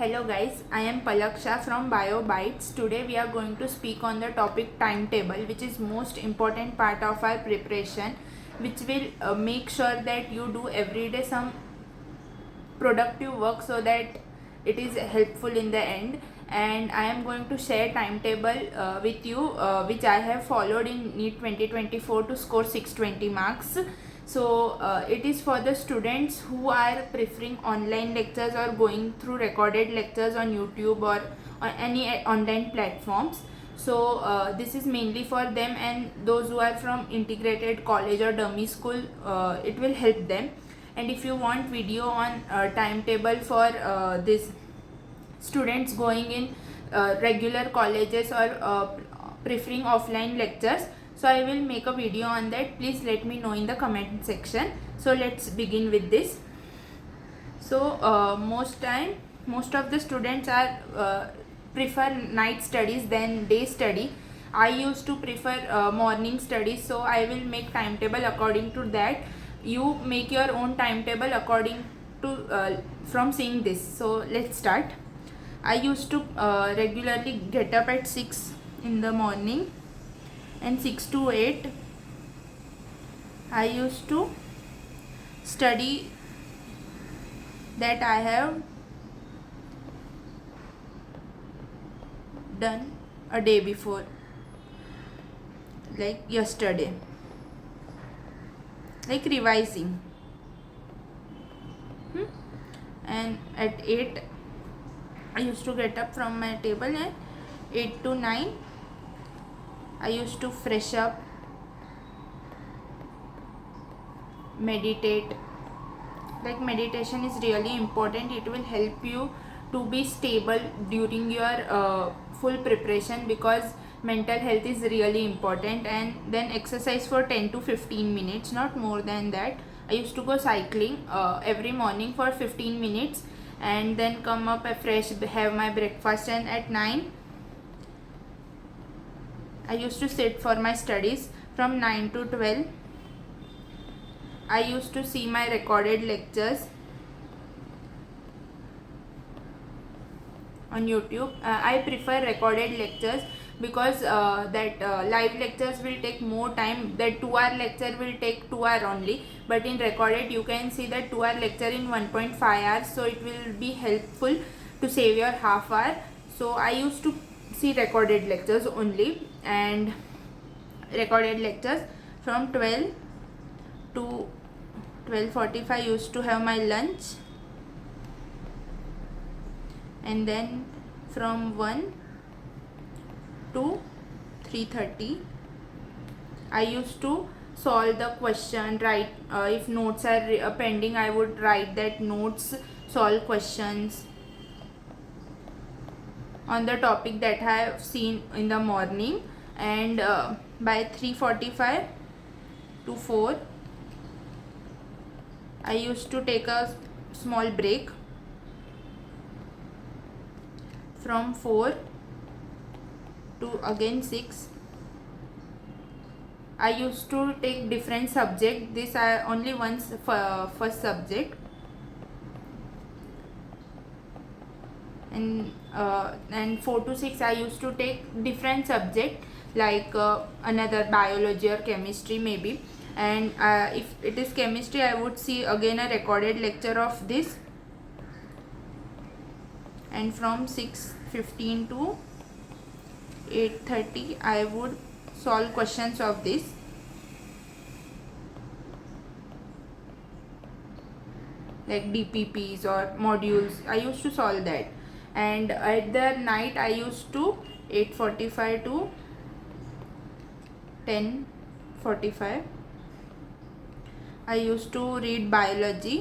Hello guys, I am Palaksha from Biobites. Today we are going to speak on the topic timetable, which is most important part of our preparation, which will make sure that you do every day some productive work so that it is helpful in the end. And I am going to share timetable with you, which I have followed in NEET 2024 to score 620 marks. So it is for the students who are preferring online lectures or going through recorded lectures on YouTube or on any online platforms. So this is mainly for them, and those who are from integrated college or dummy school, it will help them. And if you want video on timetable for this students going in regular colleges or preferring offline lectures, so I will make a video on that. Please let me know in the comment section. So let's begin with this. So most of the students are prefer night studies than day study. I used to prefer morning studies, so I will make timetable according to that. You make your own timetable according to from seeing this. So let's start. I used to regularly get up at 6 in the morning, and 6 to 8 I used to study that I have done a day before, like yesterday, like revising. And at 8 I used to get up from my table, and 8 to 9 I used to fresh up, meditate. Like meditation is really important. It will help you to be stable during your full preparation, because mental health is really important. And then exercise for 10 to 15 minutes, not more than that. I used to go cycling every morning for 15 minutes, and then come up fresh, have my breakfast, and at 9 I used to sit for my studies. From 9 to 12 I used to see my recorded lectures on YouTube. I prefer recorded lectures because that live lectures will take more time. That 2-hour lecture will take 2 hours only, but in recorded you can see that 2-hour lecture in 1.5 hours, so it will be helpful to save your half hour. So I used to see recorded lectures only, and recorded lectures from 12 to 12:45 I used to have my lunch, and then from 1 to 3:30 I used to solve the question, write if notes are pending, I would write that notes, solve questions on the topic that I have seen in the morning. And by 3:45 to 4 I used to take a small break. From 4 to again 6 I used to take different subject. This I only once first subject. And 4 to 6 I used to take different subject, like another biology or chemistry maybe. And if it is chemistry, I would see again a recorded lecture of this. And from 6:15 to 8:30 I would solve questions of this. Like DPPs or modules, I used to solve that. And at the night I used to 8:45 to 10:45 I used to read biology.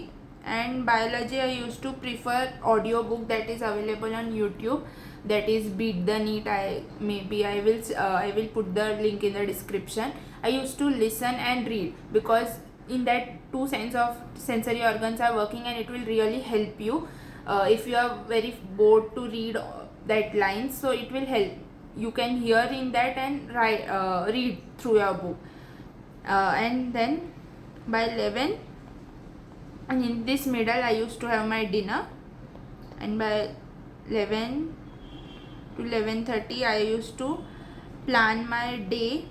And biology I used to prefer audio book that is available on YouTube, that is Beat the NEET. I will put the link in the description. I used to listen and read, because in that two sensory organs are working, and it will really help you if you are very bored to read that lines, so it will help. You can hear in that and read through your book. And then by 11, and in this middle I used to have my dinner, and by 11 to 11:30 I used to plan my day.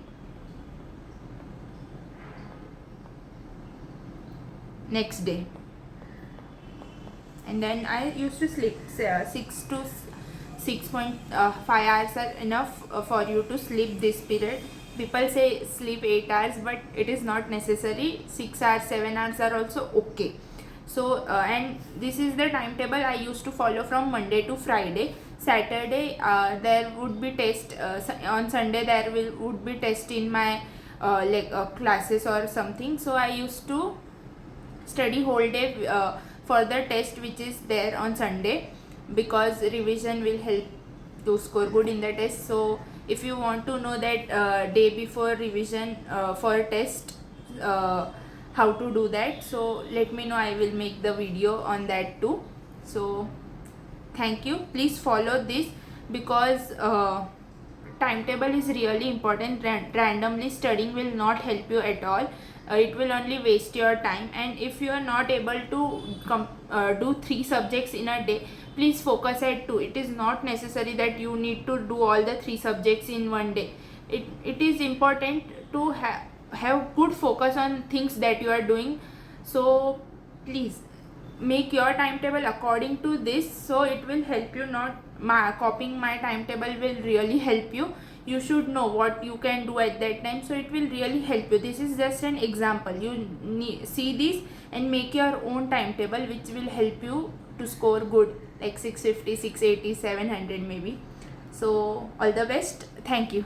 Next day, and then I used to sleep. 6 to 6.5 hours are enough for you to sleep this period. People say sleep 8 hours, but it is not necessary. 6 hours, 7 hours are also okay. So and this is the timetable I used to follow from Monday to Friday. Saturday there would be test, on Sunday there would be test in my classes or something. So I used to study whole day for the test which is there on Sunday, because revision will help to score good in the test. So if you want to know that day before revision for test, how to do that, so let me know. I will make the video on that too. So thank you. Please follow this, because timetable is really important. Randomly studying will not help you at all. It will only waste your time. And if you are not able to do 3 subjects in a day, please focus at 2. It is not necessary that you need to do all the 3 subjects in one day. It is important to have good focus on things that you are doing. So please make your timetable according to this, so it will help you. Not copying my timetable will really help you. You should know what you can do at that time, so it will really help you. This is just an example. You see this and make your own timetable, which will help you to score good, like 650, 680, 700 maybe. So all the best. Thank you.